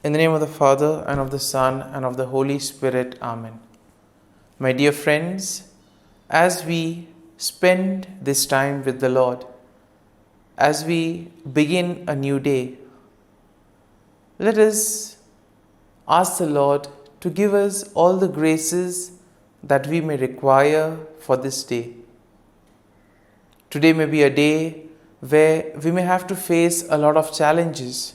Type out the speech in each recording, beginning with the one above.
In the name of the Father, and of the Son, and of the Holy Spirit. Amen. My dear friends, as we spend this time with the Lord, as we begin a new day, let us ask the Lord to give us all the graces that we may require for this day. Today may be a day where we may have to face a lot of challenges.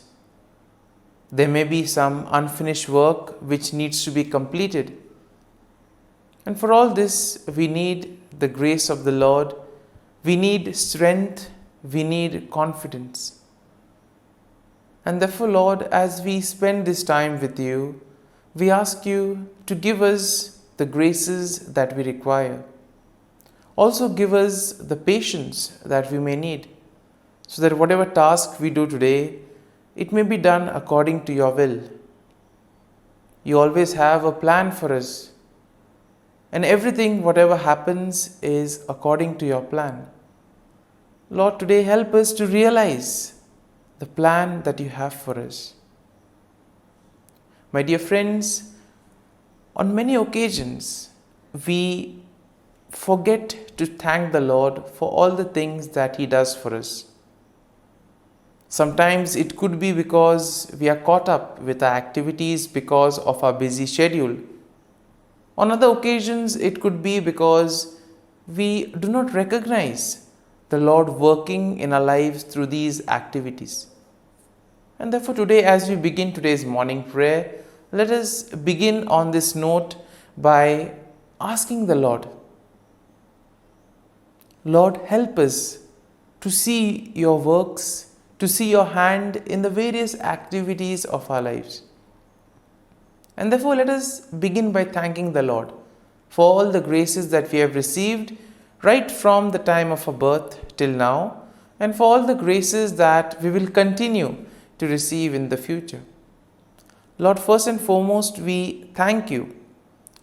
There may be some unfinished work which needs to be completed. And for all this, we need the grace of the Lord. We need strength. We need confidence. And therefore, Lord, as we spend this time with you, we ask you to give us the graces that we require. Also give us the patience that we may need, so that whatever task we do today, it may be done according to your will. You always have a plan for us, and everything, whatever happens, is according to your plan. Lord, today help us to realize the plan that you have for us. My dear friends, on many occasions, we forget to thank the Lord for all the things that He does for us. Sometimes it could be because we are caught up with our activities because of our busy schedule. On other occasions, it could be because we do not recognize the Lord working in our lives through these activities. And therefore today, as we begin today's morning prayer, let us begin on this note by asking the Lord, Lord, help us to see your works, to see your hand in the various activities of our lives. And therefore, let us begin by thanking the Lord for all the graces that we have received right from the time of our birth till now, and for all the graces that we will continue to receive in the future. Lord, first and foremost, we thank you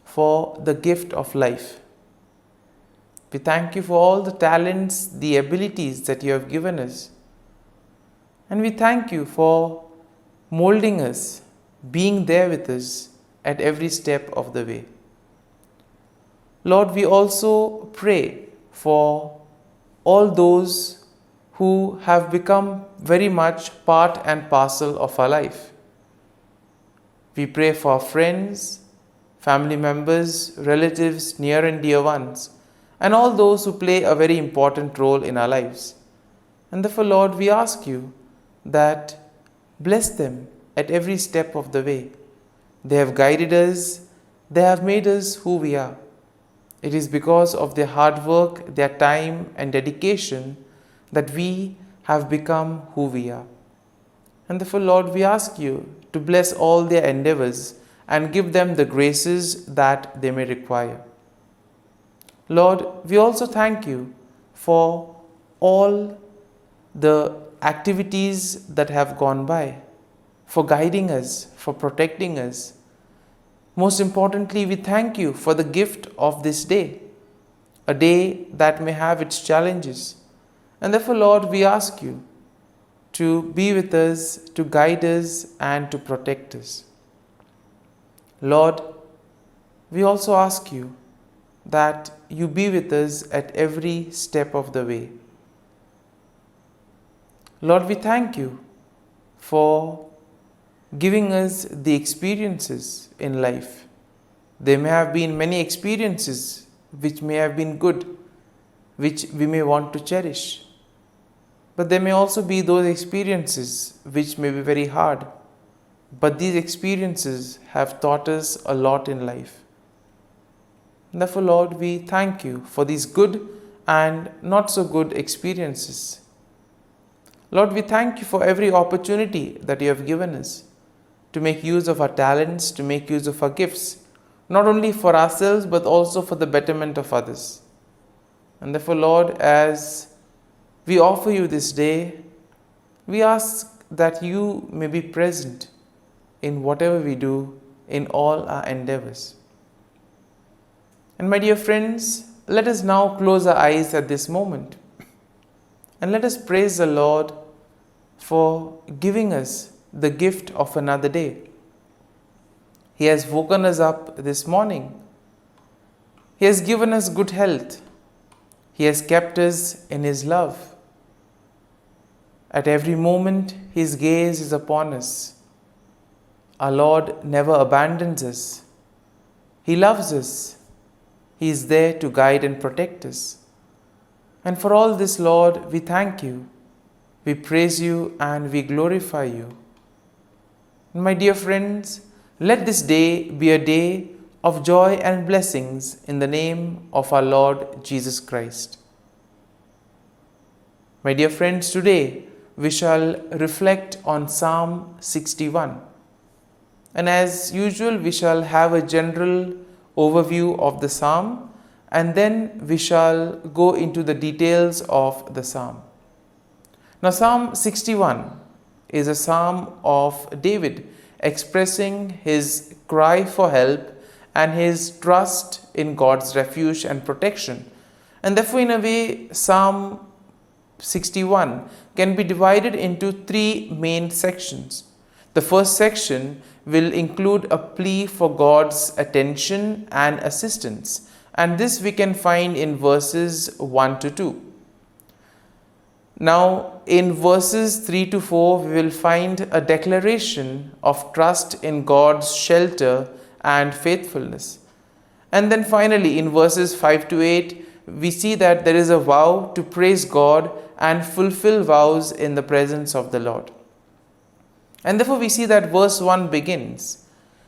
for the gift of life. We thank you for all the talents, the abilities that you have given us. And we thank you for molding us, being there with us at every step of the way. Lord, we also pray for all those who have become very much part and parcel of our life. We pray for our friends, family members, relatives, near and dear ones, and all those who play a very important role in our lives. And therefore, Lord, we ask you that bless them at every step of the way. They have guided us. They have made us who we are. It is because of their hard work, their time and dedication that we have become who we are. And therefore, Lord, we ask you to bless all their endeavors and give them the graces that they may require. Lord, we also thank you for all the activities that have gone by, for guiding us, for protecting us. Most importantly, we thank you for the gift of this day, a day that may have its challenges. And therefore, Lord, we ask you to be with us, to guide us, and to protect us. Lord, we also ask you that you be with us at every step of the way. Lord, we thank you for giving us the experiences in life. There may have been many experiences which may have been good, which we may want to cherish. But there may also be those experiences which may be very hard. But these experiences have taught us a lot in life. Therefore, Lord, we thank you for these good and not so good experiences. Lord, we thank you for every opportunity that you have given us to make use of our talents, to make use of our gifts, not only for ourselves but also for the betterment of others. And therefore, Lord, as we offer you this day, we ask that you may be present in whatever we do, in all our endeavors. And my dear friends, let us now close our eyes at this moment and let us praise the Lord for giving us the gift of another day. He has woken us up this morning. He has given us good health. He has kept us in His love. At every moment, His gaze is upon us. Our Lord never abandons us. He loves us. He is there to guide and protect us. And for all this, Lord, we thank you. We praise you and we glorify you. My dear friends, let this day be a day of joy and blessings in the name of our Lord Jesus Christ. My dear friends, today we shall reflect on Psalm 61. And as usual, we shall have a general overview of the psalm, and then we shall go into the details of the psalm. Now, Psalm 61 is a psalm of David expressing his cry for help and his trust in God's refuge and protection. And therefore, in a way, Psalm 61 can be divided into three main sections. The first section will include a plea for God's attention and assistance, and this we can find in verses 1 to 2. Now, in verses 3 to 4, we will find a declaration of trust in God's shelter and faithfulness. And then finally, in verses 5 to 8, we see that there is a vow to praise God and fulfill vows in the presence of the Lord. And therefore, we see that verse 1 begins,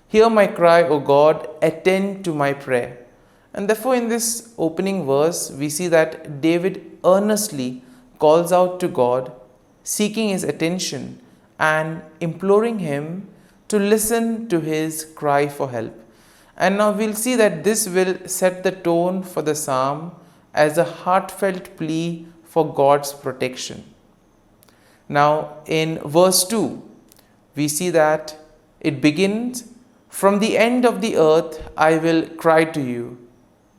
"Hear my cry, O God, attend to my prayer." And therefore, in this opening verse, we see that David earnestly calls out to God, seeking His attention and imploring Him to listen to his cry for help. And now we'll see that this will set the tone for the psalm as a heartfelt plea for God's protection. Now, in verse 2, we see that it begins, "From the end of the earth I will cry to you.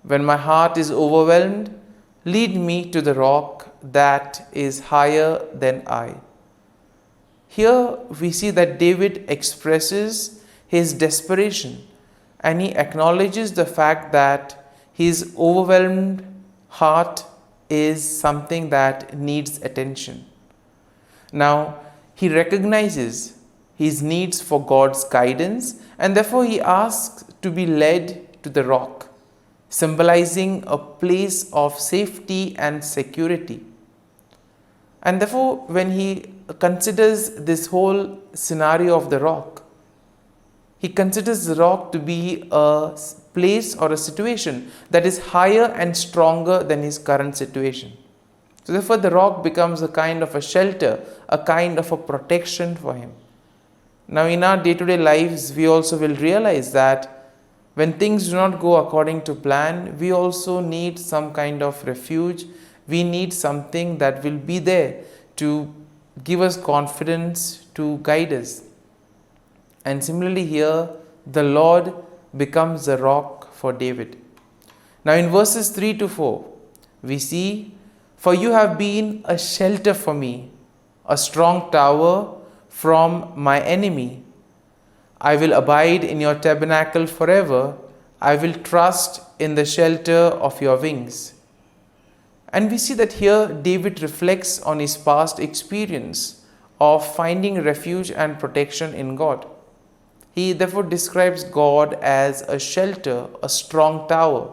When my heart is overwhelmed, lead me to the rock that is higher than I." Here we see that David expresses his desperation and he acknowledges the fact that his overwhelmed heart is something that needs attention. Now, he recognizes his needs for God's guidance, and therefore he asks to be led to the rock, symbolizing a place of safety and security. And therefore, when he considers this whole scenario of the rock, he considers the rock to be a place or a situation that is higher and stronger than his current situation. So therefore, the rock becomes a kind of a shelter, a kind of a protection for him. Now, in our day-to-day lives, we also will realize that when things do not go according to plan, we also need some kind of refuge. We need something that will be there to give us confidence, to guide us. And similarly here, the Lord becomes the rock for David. Now in verses 3 to 4, we see, "For you have been a shelter for me, a strong tower from my enemy. I will abide in your tabernacle forever. I will trust in the shelter of your wings." And we see that here David reflects on his past experience of finding refuge and protection in God. He therefore describes God as a shelter, a strong tower,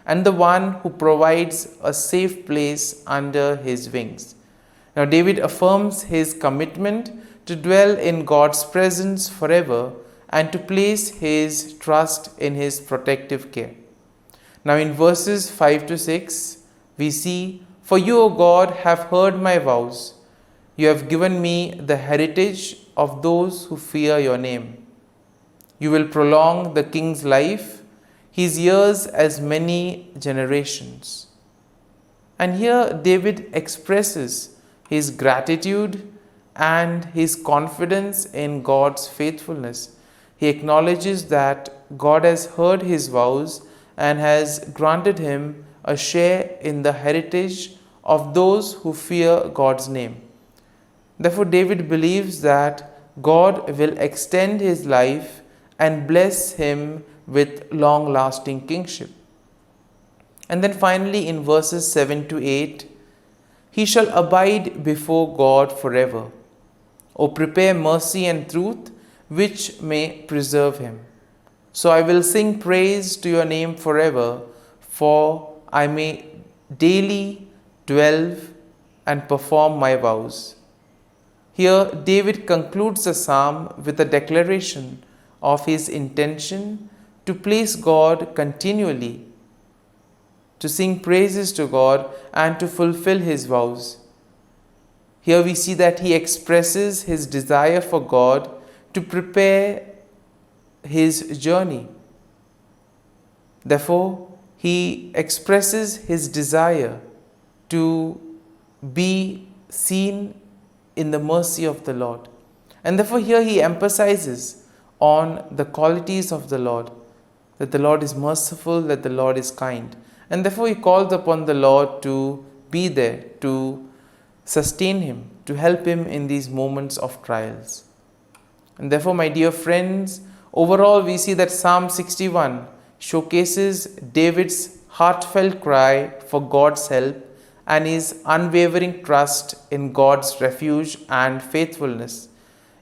and the one who provides a safe place under his wings. Now David affirms his commitment to dwell in God's presence forever and to place his trust in his protective care. Now in verses 5 to 6, we see, "For you, O God, have heard my vows. You have given me the heritage of those who fear your name. You will prolong the king's life, his years as many generations." And here David expresses his gratitude and his confidence in God's faithfulness. He acknowledges that God has heard his vows and has granted him a share in the heritage of those who fear God's name. Therefore, David believes that God will extend his life and bless him with long lasting kingship. And then finally in verses 7 to 8, he shall abide before God forever. O prepare mercy and truth, which may preserve him. So I will sing praise to your name forever, for I may daily dwell and perform my vows. Here, David concludes the psalm with a declaration of his intention to place God continually, to sing praises to God, and to fulfill his vows. Here we see that he expresses his desire for God to prepare his journey. Therefore, he expresses his desire to be seen in the mercy of the Lord. And therefore, here he emphasizes on the qualities of the Lord, that the Lord is merciful, that the Lord is kind. And therefore, he calls upon the Lord to be there, to sustain him, to help him in these moments of trials. And therefore, my dear friends, overall we see that Psalm 61 showcases David's heartfelt cry for God's help and his unwavering trust in God's refuge and faithfulness.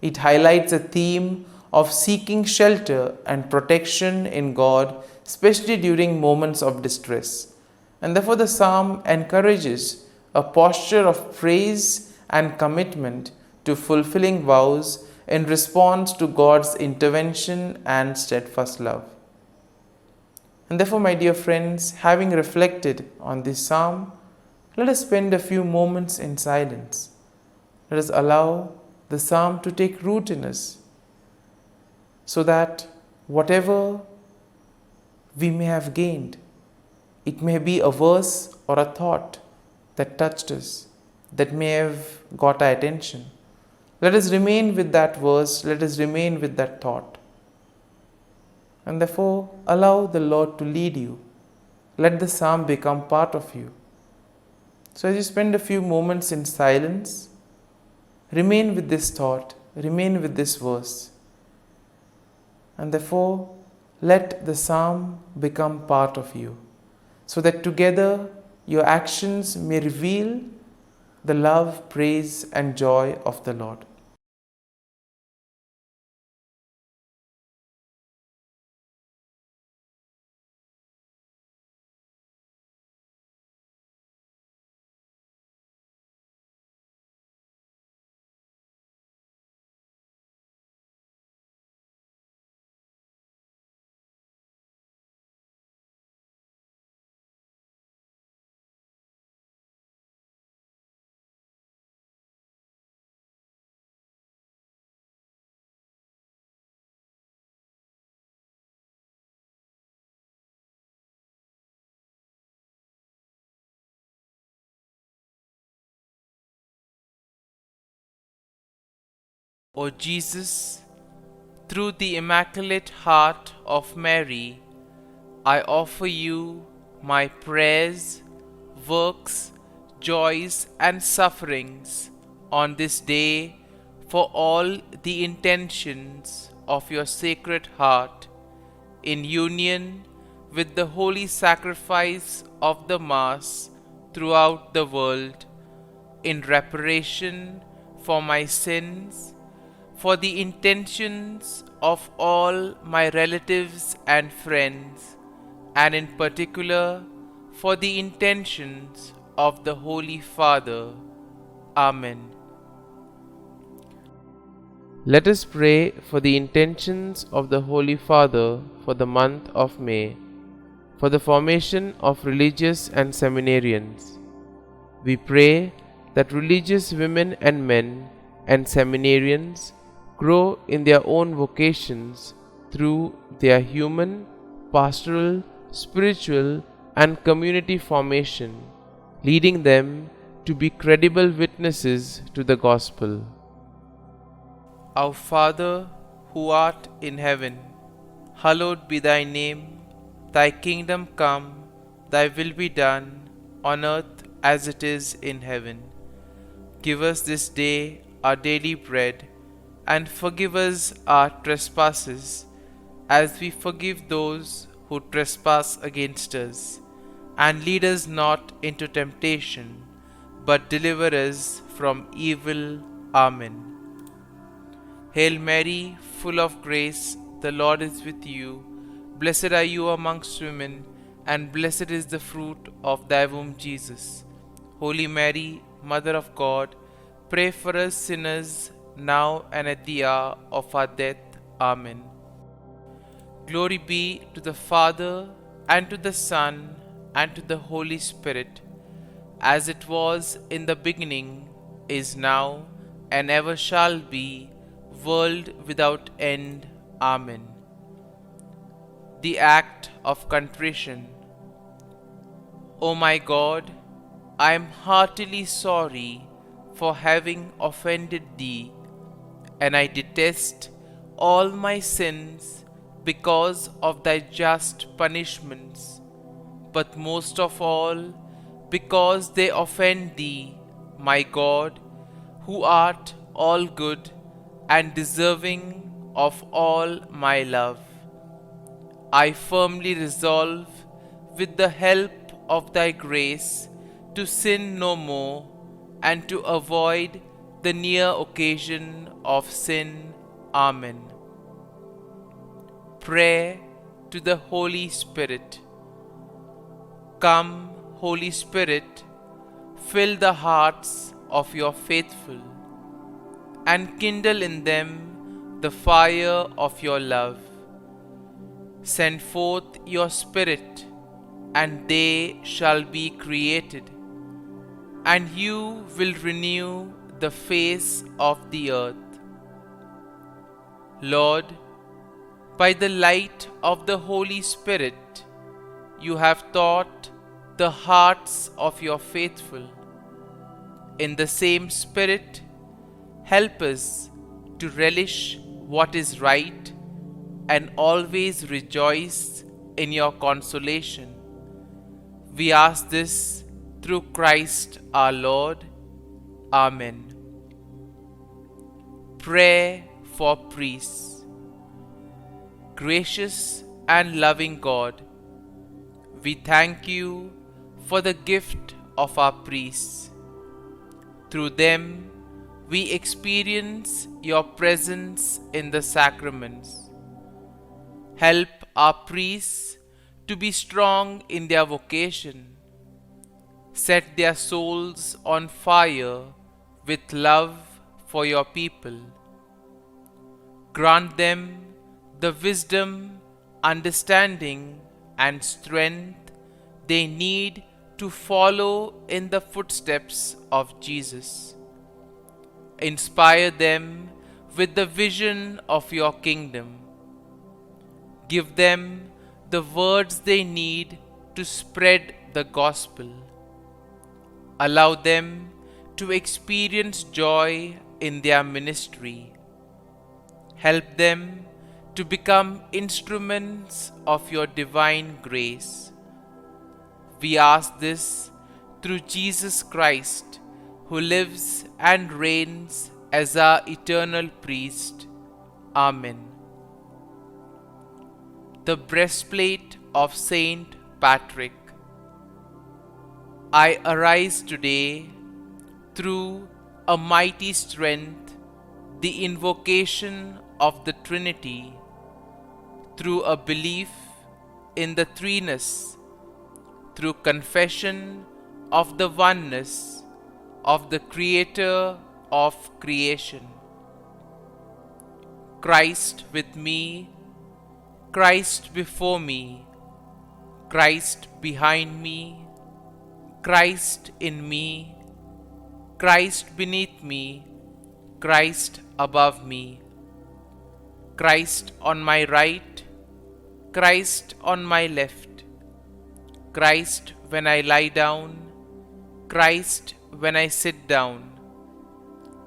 It highlights a theme of seeking shelter and protection in God, especially during moments of distress. And therefore, the psalm encourages a posture of praise and commitment to fulfilling vows in response to God's intervention and steadfast love. And therefore, my dear friends, having reflected on this psalm, let us spend a few moments in silence. Let us allow the psalm to take root in us, so that whatever we may have gained, it may be a verse or a thought that touched us, that may have got our attention. Let us remain with that verse, let us remain with that thought. And therefore, allow the Lord to lead you. Let the psalm become part of you. So as you spend a few moments in silence, remain with this thought, remain with this verse. And therefore, let the psalm become part of you, so that together your actions may reveal the love, praise, and joy of the Lord. O Jesus, through the Immaculate Heart of Mary, I offer you my prayers, works, joys, and sufferings on this day for all the intentions of your Sacred Heart, in union with the holy sacrifice of the Mass throughout the world, in reparation for my sins, for the intentions of all my relatives and friends, and in particular for the intentions of the Holy Father. Amen. Let us pray for the intentions of the Holy Father for the month of May, for the formation of religious and seminarians. We pray that religious women and men and seminarians grow in their own vocations through their human, pastoral, spiritual, and community formation, leading them to be credible witnesses to the gospel. Our Father, who art in heaven, hallowed be thy name. Thy kingdom come, thy will be done, on earth as it is in heaven. Give us this day our daily bread, and forgive us our trespasses, as we forgive those who trespass against us. And lead us not into temptation, but deliver us from evil. Amen. Hail Mary, full of grace, the Lord is with you. Blessed are you amongst women, and blessed is the fruit of thy womb, Jesus. Holy Mary, Mother of God, pray for us sinners, now and at the hour of our death. Amen. Glory be to the Father, and to the Son, and to the Holy Spirit, as it was in the beginning, is now, and ever shall be, world without end. Amen. The Act of Contrition. O my God, I am heartily sorry for having offended Thee, and I detest all my sins because of Thy just punishments, but most of all because they offend Thee, my God, who art all good and deserving of all my love. I firmly resolve, with the help of Thy grace, to sin no more, and to avoid the near occasion of sin. Amen. Prayer to the Holy Spirit. Come, Holy Spirit, fill the hearts of your faithful, and kindle in them the fire of your love. Send forth your Spirit, and they shall be created, and you will renew the face of the earth. Lord, by the light of the Holy Spirit, you have taught the hearts of your faithful. In the same Spirit, help us to relish what is right and always rejoice in your consolation. We ask this through Christ our Lord. Amen. Prayer for priests. Gracious and loving God, we thank you for the gift of our priests. Through them, we experience your presence in the sacraments. Help our priests to be strong in their vocation. Set their souls on fire with love for your people. Grant them the wisdom, understanding, and strength they need to follow in the footsteps of Jesus. Inspire them with the vision of your kingdom. Give them the words they need to spread the gospel. Allow them to experience joy in their ministry. Help them to become instruments of your divine grace. We ask this through Jesus Christ, who lives and reigns as our eternal priest. Amen. The breastplate of Saint Patrick. I arise today through a mighty strength, the invocation of the Trinity, through a belief in the threeness, through confession of the oneness of the Creator of creation. Christ with me, Christ before me, Christ behind me, Christ in me, Christ beneath me, Christ above me, Christ on my right, Christ on my left, Christ when I lie down, Christ when I sit down,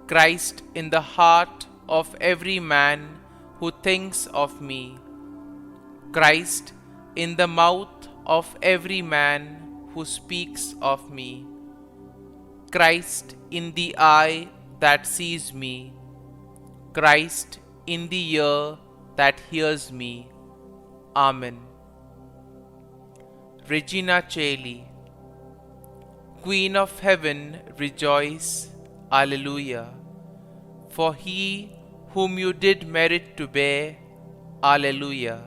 Christ in the heart of every man who thinks of me, Christ in the mouth of every man who speaks of me, Christ in the eye that sees me, Christ in the ear that hears me, Amen. Regina Caeli, Queen of Heaven, rejoice. Alleluia. For he whom you did merit to bear, Alleluia,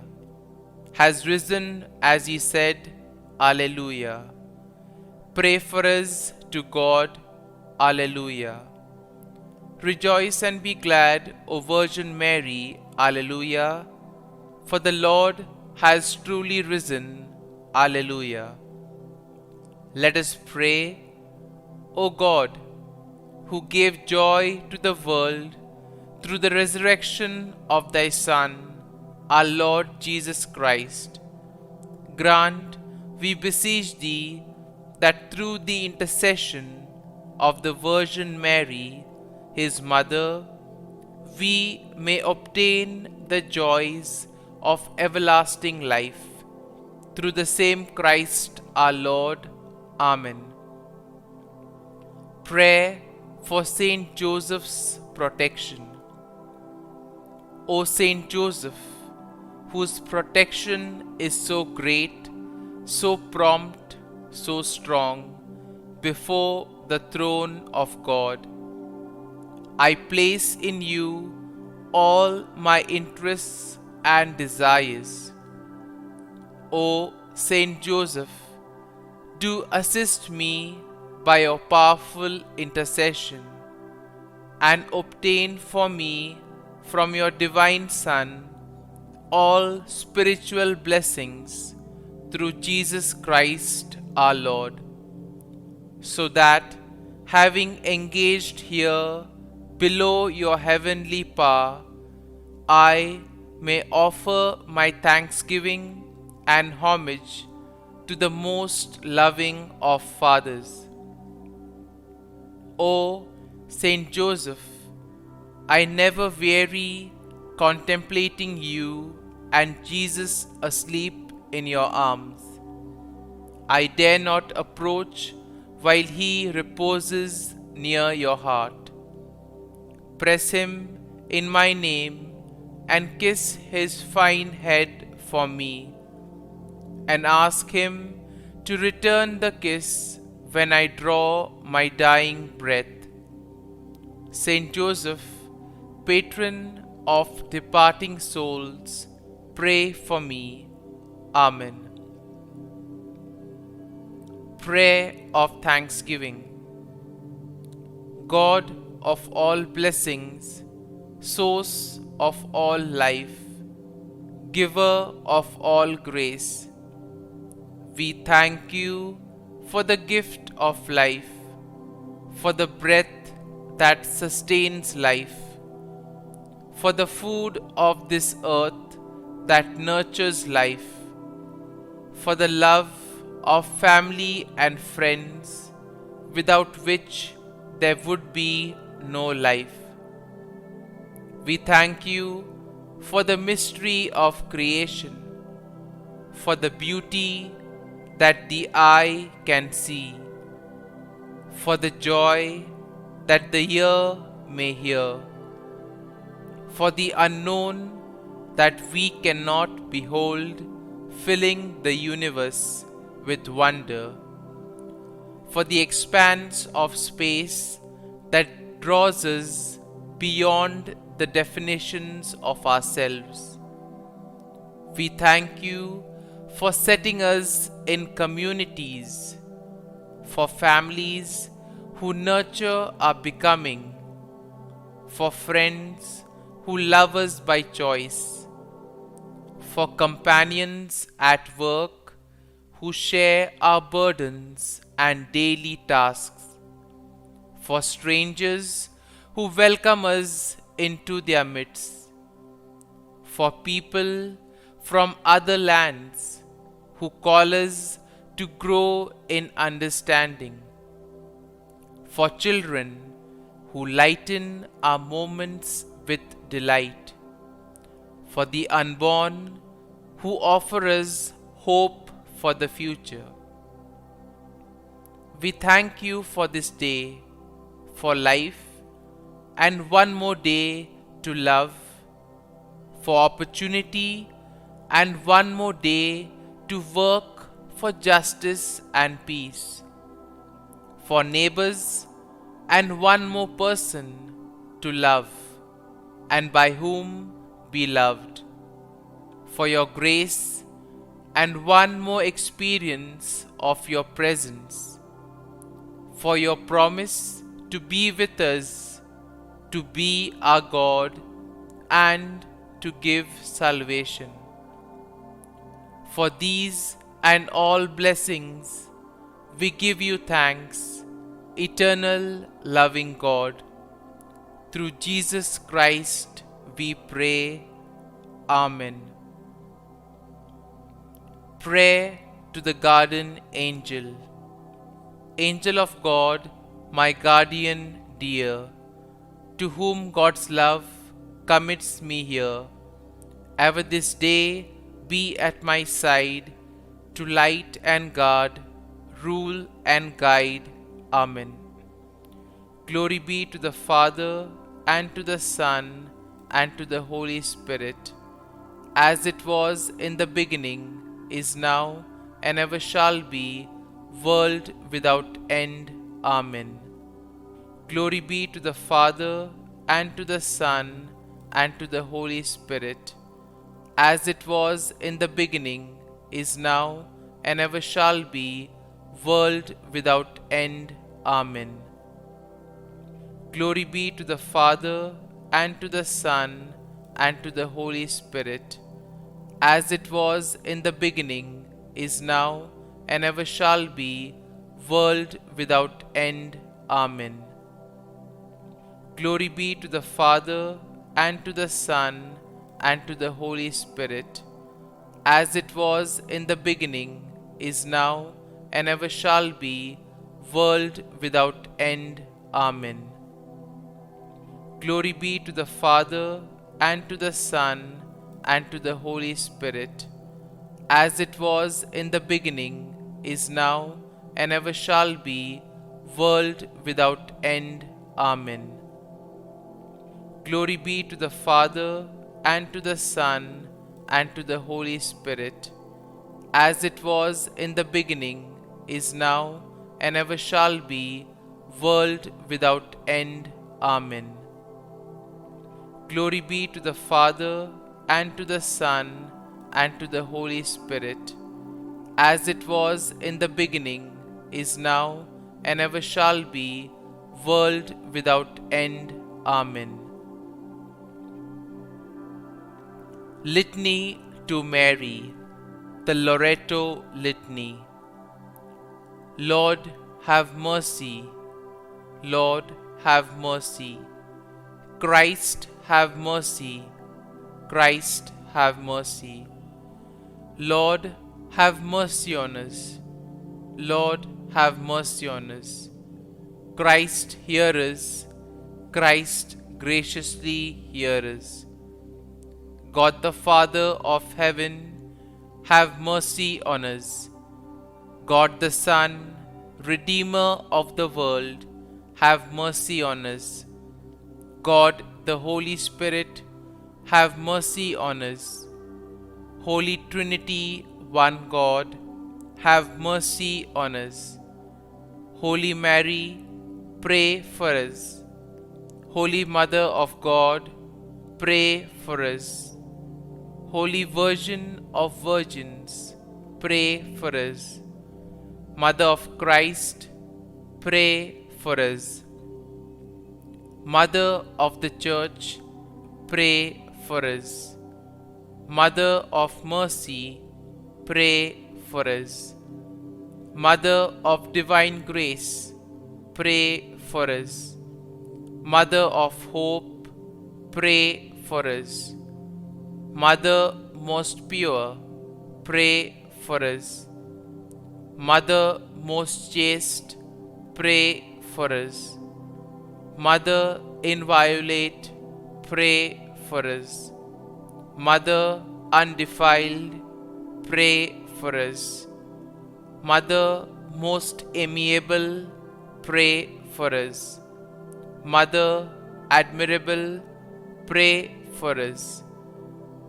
has risen as he said, Alleluia. Pray for us to God, Alleluia. Rejoice and be glad, O Virgin Mary, Alleluia, for the Lord has truly risen, Alleluia. Let us pray. O God, who gave joy to the world through the resurrection of thy Son, our Lord Jesus Christ, grant, we beseech thee, that through the intercession of the Virgin Mary, his mother, we may obtain the joys of everlasting life. Through the same Christ our Lord. Amen. Prayer for Saint Joseph's protection. O Saint Joseph, whose protection is so great, so prompt, so strong, before the throne of God, I place in you all my interests and desires. O Saint Joseph, do assist me by your powerful intercession, and obtain for me from your divine Son all spiritual blessings through Jesus Christ our Lord, so that, having engaged here below your heavenly power, I may offer my thanksgiving and homage to the most loving of fathers. O Saint Joseph, I never weary contemplating you and Jesus asleep in your arms. I dare not approach while he reposes near your heart. Press him in my name and kiss his fine head for me, and ask him to return the kiss when I draw my dying breath. Saint Joseph, patron of departing souls, pray for me. Amen. Prayer of Thanksgiving. God of all blessings, source of all life, giver of all grace, we thank you for the gift of life, for the breath that sustains life, for the food of this earth that nurtures life, for the love of family and friends, without which there would be no life. We thank you for the mystery of creation, for the beauty that the eye can see, for the joy that the ear may hear, for the unknown that we cannot behold, filling the universe with wonder, for the expanse of space that draws us beyond the definitions of ourselves. We thank you for setting us in communities, for families who nurture our becoming, for friends who love us by choice, for companions at work who share our burdens and daily tasks, for strangers who welcome us into their midst, for people from other lands who call us to grow in understanding, for children who lighten our moments with delight, for the unborn who offer us hope for the future. We thank you for this day, for life, and one more day to love, for opportunity and one more day to work for justice and peace, for neighbors, and one more person to love, and by whom be loved, for your grace, and one more experience of your presence, for your promise to be with us, to be our God, and to give salvation. For these and all blessings we give you thanks, eternal loving God. Through Jesus Christ we pray. Amen. Prayer to the Guardian Angel. Angel of God, my guardian dear, to whom God's love commits me here, ever this day be at my side, to light and guard, rule and guide. Amen. Glory be to the Father, and to the Son, and to the Holy Spirit, as it was in the beginning, is now, and ever shall be, world without end. Amen. Glory be to the Father, and to the Son, and to the Holy Spirit, as it was in the beginning, is now, and ever shall be, world without end. Amen. Glory be to the Father, and to the Son, and to the Holy Spirit, as it was in the beginning, is now, and ever shall be, world without end. Amen. Glory be to the Father, and to the Son, and to the Holy Spirit, as it was in the beginning, is now, and ever shall be, world without end. Amen. Glory be to the Father, and to the Son, and to the Holy Spirit, as it was in the beginning, is now, and ever shall be, world without end. Amen. Glory be to the Father, and to the Son, and to the Holy Spirit, as it was in the beginning, is now, and ever shall be, world without end. Amen. Glory be to the Father, and to the Son, and to the Holy Spirit, as it was in the beginning, is now, and ever shall be, world without end. Amen. Litany to Mary, the Loreto Litany. Lord, have mercy. Lord, have mercy. Christ, have mercy. Christ, have mercy. Lord, have mercy on us. Lord, have mercy on us. Christ, hear us. Christ, graciously hear us. God the Father of heaven, have mercy on us. God the Son, Redeemer of the world, have mercy on us. God the Holy Spirit, have mercy on us. Holy Trinity, one God, have mercy on us. Holy Mary, pray for us. Holy Mother of God, pray for us. Holy Virgin of Virgins, pray for us. Mother of Christ, pray for us. Mother of the Church, pray for us. Mother of Mercy, pray for us. Mother of Divine Grace, pray for us. Mother of Hope, pray for us. Mother most pure, pray for us. Mother most chaste, pray for us. Mother inviolate, pray for us. Mother undefiled, pray for us. Mother most amiable, pray for us. Mother admirable, pray for us.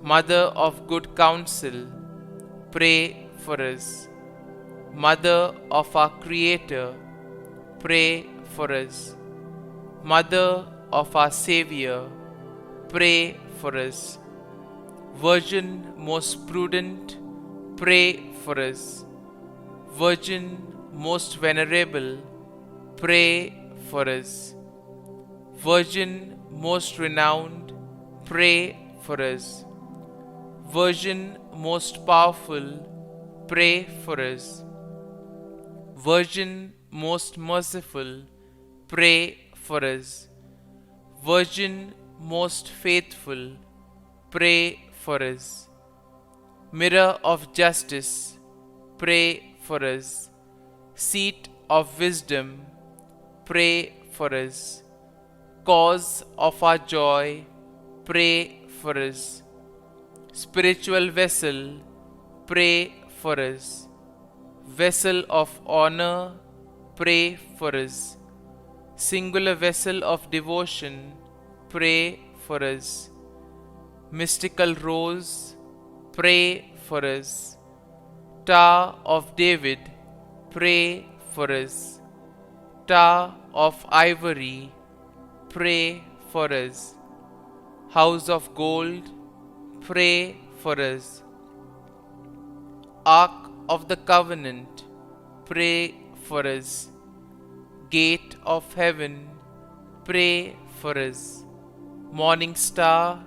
Mother of good counsel, pray for us. Mother of our Creator, pray for us. Mother of our Xavier, pray for us. Virgin most prudent, pray for us. Virgin most venerable, pray for us. Virgin most renowned, pray for us. Virgin most powerful, pray for us. Virgin most merciful, pray for us. Virgin most faithful, pray for us. Mirror of justice, pray for us. Seat of wisdom, pray for us. Cause of our joy, pray for us. Spiritual vessel, pray for us. Vessel of honor, pray for us. Singular vessel of devotion, pray for us. Mystical rose, pray for us. Tower of David, pray for us. Tower of ivory, pray for us. House of gold, pray for us. Ark of the covenant, pray for us. Gate of heaven, pray for us. Morning star,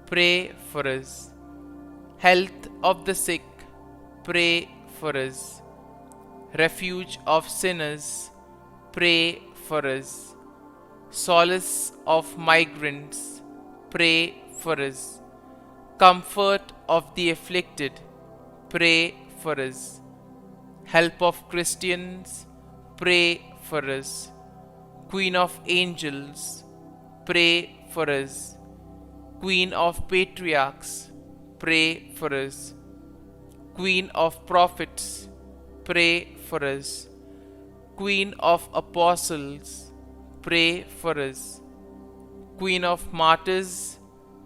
pray for us. Health of the sick, pray for us. Refuge of sinners, pray for us. Solace of migrants, pray for us. Comfort of the afflicted, pray for us. Help of Christians, pray for us. Queen of angels, pray for us. Queen of patriarchs, pray for us. Queen of prophets, pray for us. Queen of apostles, pray for us. Queen of martyrs,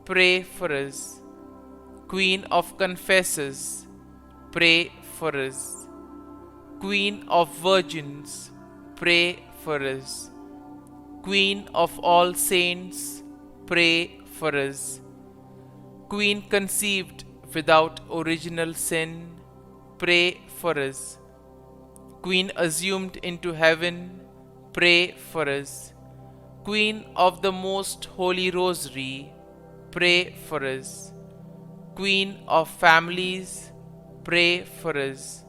pray for us. Queen of confessors, pray for us. Queen of virgins, pray for us. Queen of all saints, pray for us. Queen conceived without original sin, pray for us. Queen assumed into heaven, pray for us. Queen of the most holy rosary, pray for us. Queen of families, pray for us.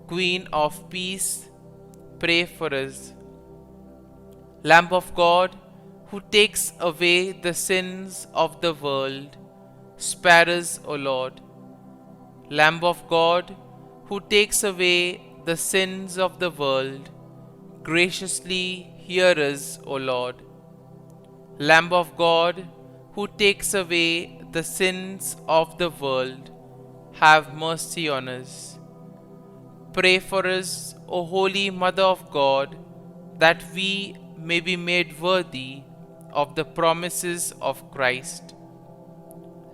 Queen of peace, pray for us. Lamb of God, who takes away the sins of the world, spare us, O Lord. Lamb of God, who takes away the sins of the world, graciously hear us, O Lord. Lamb of God, who takes away the sins of the world, have mercy on us. Pray for us, O Holy Mother of God, that we may be made worthy of the promises of Christ.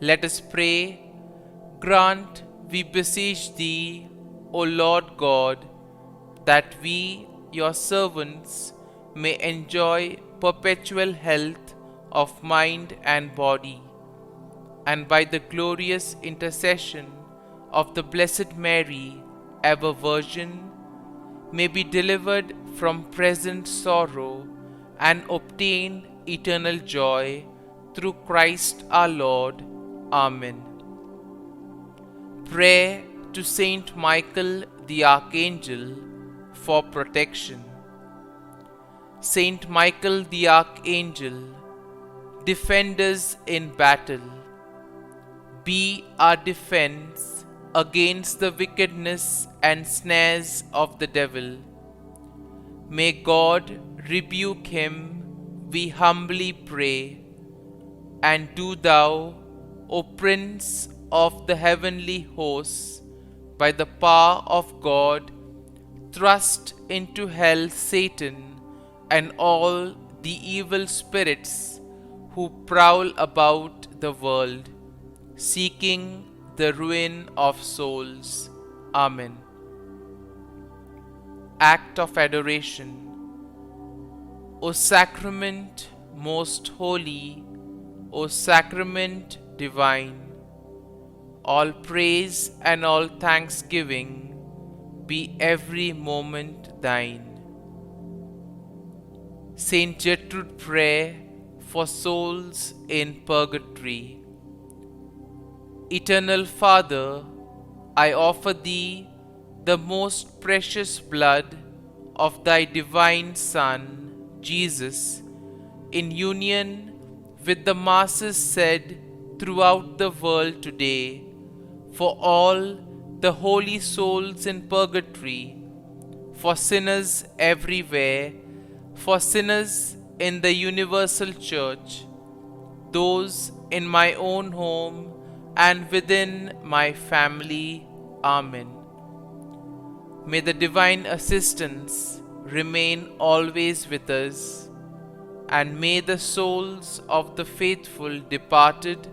Let us pray. Grant, we beseech Thee, O Lord God, that we, Your servants, may enjoy perpetual health of mind and body, and by the glorious intercession of the Blessed Mary, ever Virgin, may be delivered from present sorrow and obtain eternal joy through Christ our Lord. Amen. Prayer to Saint Michael the Archangel for protection. Saint Michael the Archangel, defend us in battle. Be our defense against the wickedness and snares of the devil. May God rebuke him, we humbly pray. And do Thou, O Prince of the heavenly hosts, by the power of God, thrust into hell Satan and all the evil spirits who prowl about the world, seeking the ruin of souls. Amen. Act of Adoration. O Sacrament most holy, O Sacrament divine, all praise and all thanksgiving be every moment thine. Saint Gertrude Prayer for souls in purgatory. Eternal Father, I offer Thee the most precious blood of Thy divine Son, Jesus, in union with the masses said throughout the world today, for all the holy souls in purgatory, for sinners everywhere, for sinners in the universal church, those in my own home and within my family. Amen. May the divine assistance remain always with us, and may the souls of the faithful departed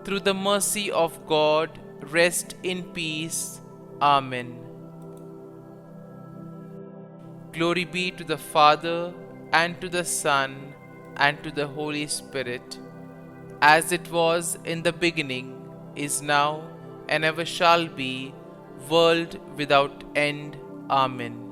through the mercy of God rest in peace. Amen. Glory be to the Father, and to the Son, and to the Holy Spirit, as it was in the beginning, is now, and ever shall be, world without end. Amen.